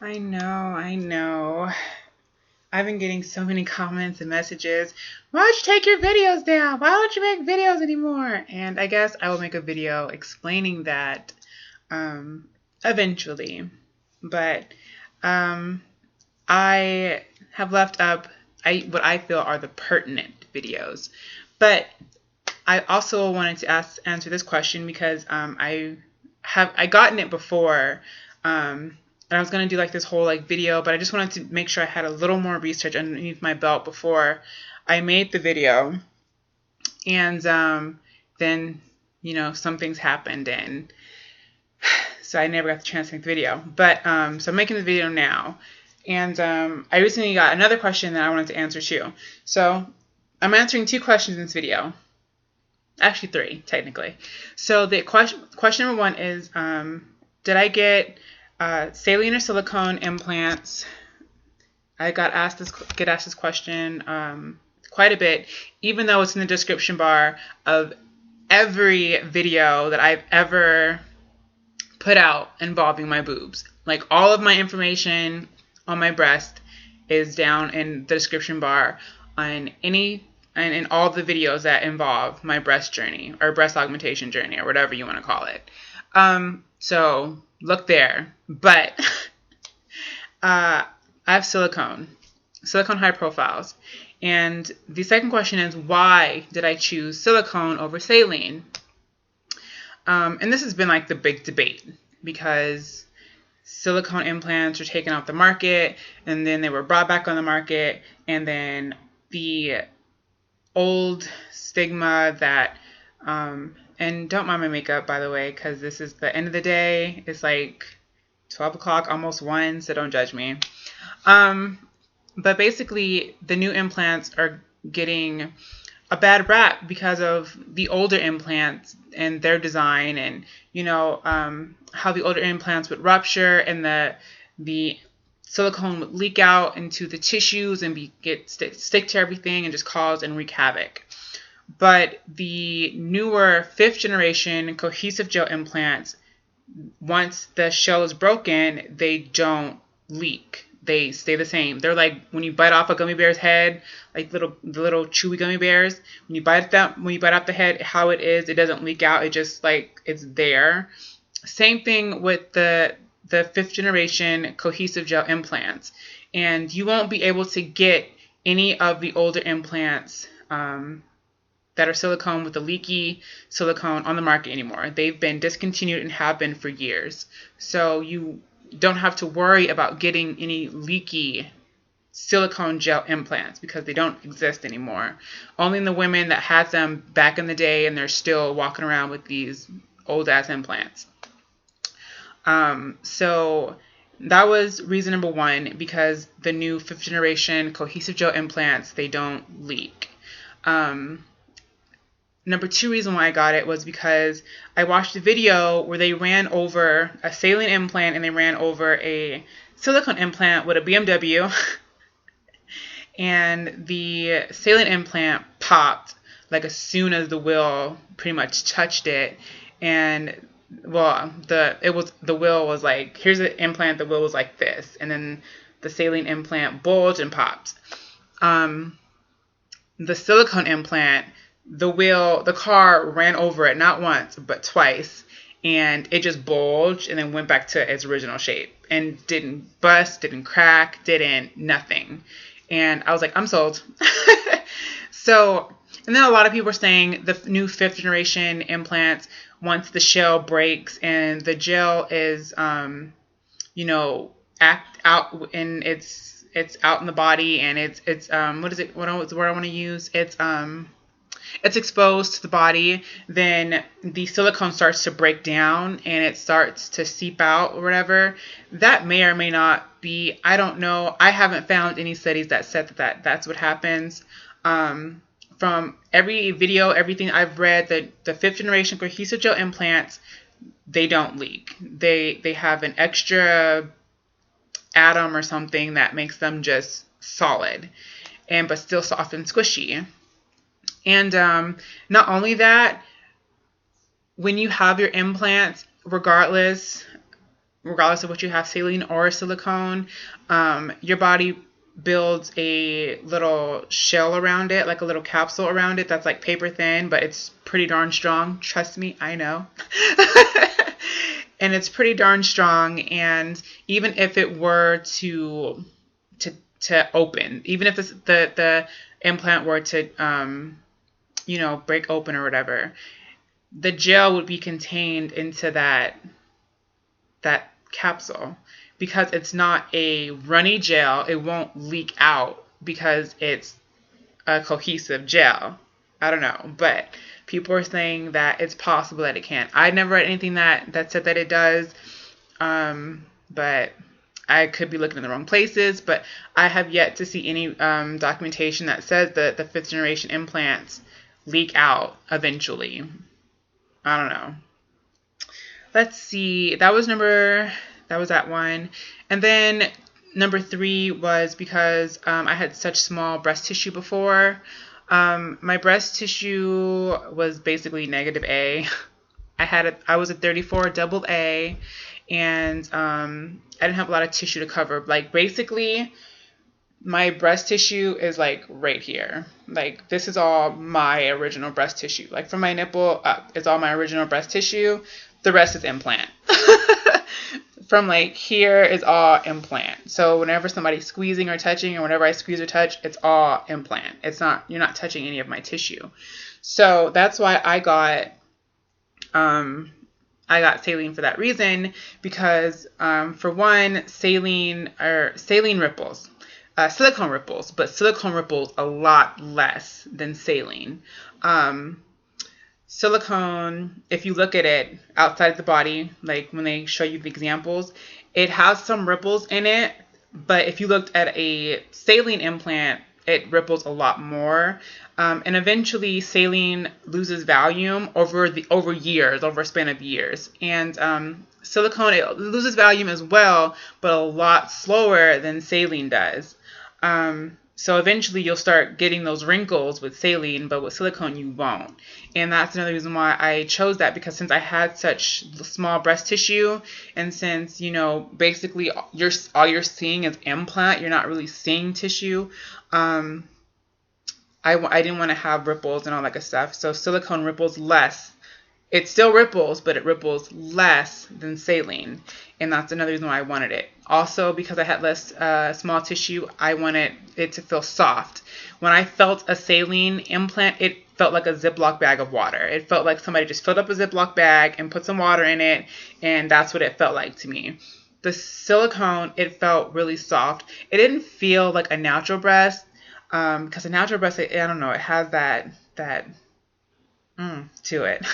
I know. I've been getting so many comments and messages. Why would you take your videos down? Why don't you make videos anymore? And I guess I will make a video explaining that eventually. But I have left up what I feel are the pertinent videos. But I also wanted to answer this question because I gotten it before. And I was gonna do like this whole like video, but I just wanted to make sure I had a little more research underneath my belt before I made the video. And then some things happened, and so I never got the chance to make the video. But so I'm making the video now, and I recently got another question that I wanted to answer too. So I'm answering 2 questions in this video. Actually 3, technically. So the question number 1 is, did I get saline or silicone implants? I get asked this question quite a bit, even though it's in the description bar of every video that I've ever put out involving my boobs. Like all of my information on my breast is down in the description bar on in all the videos that involve my breast journey or breast augmentation journey or whatever you want to call it. So look there. But I have silicone high profiles. And the second question is, why did I choose silicone over saline? And this has been like the big debate, because silicone implants were taken off the market and then they were brought back on the market, and then the old stigma that and don't mind my makeup, by the way, because this is the end of the day. It's like 12 o'clock, almost 1, so don't judge me. But basically, the new implants are getting a bad rap because of the older implants and their design, and how the older implants would rupture and the silicone would leak out into the tissues and stick to everything and just cause and wreak havoc. But the newer 5th generation cohesive gel implants, once the shell is broken, they don't leak. They stay the same. They're like when you bite off a gummy bear's head, like the little chewy gummy bears. When you bite off the head, how it is, it doesn't leak out. It just like it's there. Same thing with the 5th generation cohesive gel implants, and you won't be able to get any of the older implants that are silicone with the leaky silicone on the market anymore. They've been discontinued and have been for years. So you don't have to worry about getting any leaky silicone gel implants because they don't exist anymore. Only the women that had them back in the day, and they're still walking around with these old ass implants. So that was reason number 1, because the new 5th generation cohesive gel implants, they don't leak. Number 2 reason why I got it was because I watched a video where they ran over a saline implant and they ran over a silicone implant with a BMW. And the saline implant popped like as soon as the wheel pretty much touched it. And well, the wheel was like, here's the implant, the wheel was like this, and then the saline implant bulged and popped. The silicone implant, the car ran over it not once but twice, and it just bulged and then went back to its original shape and didn't bust, didn't crack, nothing. And I was like, I'm sold. So, and then a lot of people were saying the new 5th generation implants, once the shell breaks and the gel is act out and it's out in the body, and it's what is it, what word I want to use, it's exposed to the body, then the silicone starts to break down and it starts to seep out or whatever. That may or may not be, I don't know. I haven't found any studies that said that's what happens. From every video, everything I've read, the 5th generation cohesive gel implants, they don't leak. They have an extra atom or something that makes them just solid, but still soft and squishy. And not only that, when you have your implants, regardless regardless of what you have, saline or silicone, your body builds a little shell around it, like a little capsule around it that's like paper thin, but it's pretty darn strong. Trust me, I know. And it's pretty darn strong. And even if it were to open, even if the implant were to break open or whatever, the gel would be contained into that capsule. Because it's not a runny gel, it won't leak out because it's a cohesive gel. I don't know, but people are saying that it's possible that it can. I never read anything that said that it does, but I could be looking in the wrong places. But I have yet to see any documentation that says that the 5th generation implants leak out eventually. I don't know. Let's see. That was that one. And then number 3 was because I had such small breast tissue before. My breast tissue was basically negative A. I was a 34 double A, and I didn't have a lot of tissue to cover. Like, basically, my breast tissue is like right here. Like, this is all my original breast tissue. Like, from my nipple up, it's all my original breast tissue. The rest is implant. From like here is all implant. So whenever somebody's squeezing or touching, or whenever I squeeze or touch, it's all implant. You're not touching any of my tissue. So that's why I got saline for that reason, because for one, saline ripples, silicone ripples, but silicone ripples a lot less than saline. Silicone, if you look at it outside of the body, like when they show you the examples, it has some ripples in it. But if you looked at a saline implant, it ripples a lot more. And eventually saline loses volume over a span of years. And silicone, it loses volume as well, but a lot slower than saline does. So eventually you'll start getting those wrinkles with saline, but with silicone you won't. And that's another reason why I chose that, because since I had such small breast tissue, and since, basically all you're seeing is implant, you're not really seeing tissue, I didn't want to have ripples and all that good stuff. So silicone ripples less. It still ripples, but it ripples less than saline. And that's another reason why I wanted it. Also, because I had less small tissue, I wanted it to feel soft. When I felt a saline implant, it felt like a Ziploc bag of water. It felt like somebody just filled up a Ziploc bag and put some water in it, and that's what it felt like to me. The silicone, it felt really soft. It didn't feel like a natural breast, because a natural breast, I don't know, it has that to it.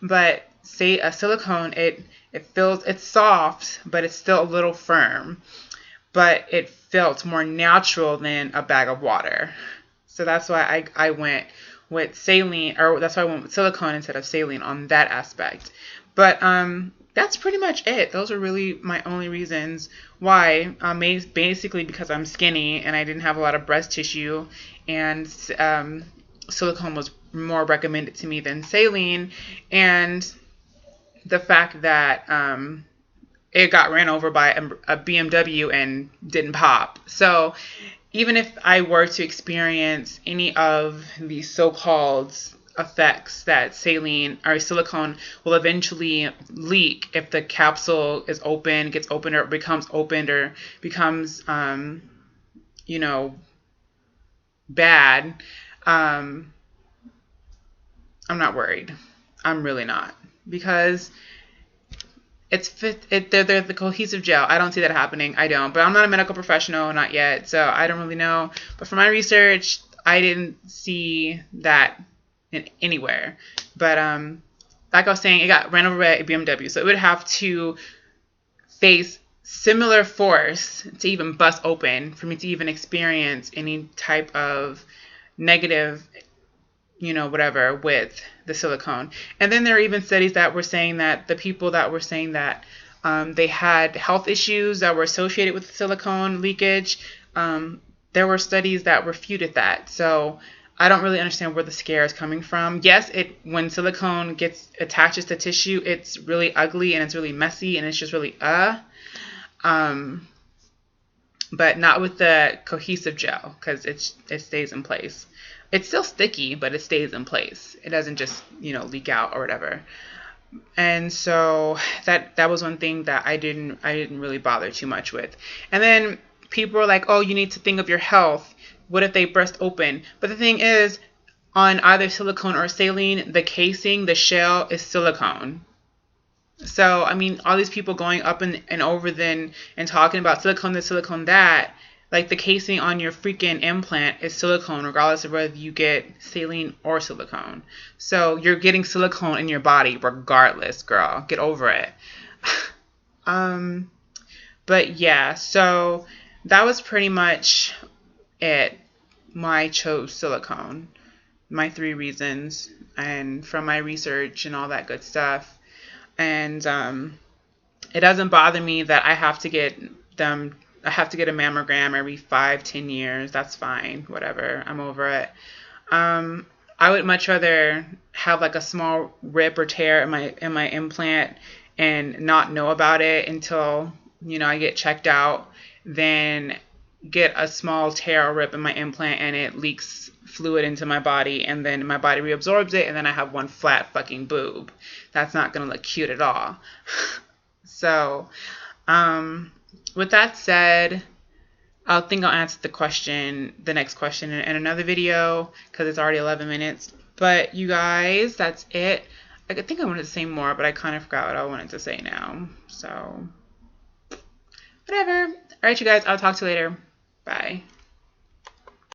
But say a silicone, it's soft, but it's still a little firm. But it felt more natural than a bag of water. So that's why I went with saline, or that's why I went with silicone instead of saline on that aspect. But that's pretty much it. Those are really my only reasons why. Basically because I'm skinny and I didn't have a lot of breast tissue, and silicone was more recommended to me than saline, and the fact that it got ran over by a BMW and didn't pop. So even if I were to experience any of these so-called effects that saline or silicone will eventually leak if the capsule is open, gets opened, or becomes opened, or becomes bad, I'm not worried. I'm really not, because they're the cohesive gel. I don't see that happening. I don't. But I'm not a medical professional, not yet, so I don't really know. But from my research, I didn't see that anywhere. But like I was saying, it got ran over by a BMW, so it would have to face similar force to even bust open for me to even experience any type of negative, whatever, with the silicone. And then there are even studies that were saying that the people that were saying that they had health issues that were associated with silicone leakage, there were studies that refuted that. So I don't really understand where the scare is coming from. Yes, when silicone attaches to tissue, it's really ugly and it's really messy and it's just really but not with the cohesive gel, because it stays in place. It's still sticky, but it stays in place. It doesn't just, leak out or whatever. And so that was one thing that I didn't really bother too much with. And then people were like, "Oh, you need to think of your health. What if they burst open?" But the thing is, on either silicone or saline, the casing, the shell is silicone. So, I mean, all these people going up and over then and talking about silicone this, silicone that, like the casing on your freaking implant is silicone, regardless of whether you get saline or silicone. So you're getting silicone in your body regardless, girl. Get over it. But yeah, so that was pretty much it. I chose silicone. My 3 reasons, and from my research and all that good stuff. And it doesn't bother me that I have to get a mammogram every 5-10 years. That's fine. Whatever. I'm over it. I would much rather have like a small rip or tear in my implant and not know about it until, I get checked out, than get a small tear or rip in my implant and it leaks fluid into my body and then my body reabsorbs it and then I have one flat fucking boob. That's not going to look cute at all. So, with that said, I think I'll answer the next question in another video because it's already 11 minutes. But you guys, that's it. I think I wanted to say more, but I kind of forgot what I wanted to say now. So, whatever. All right, you guys, I'll talk to you later. Bye.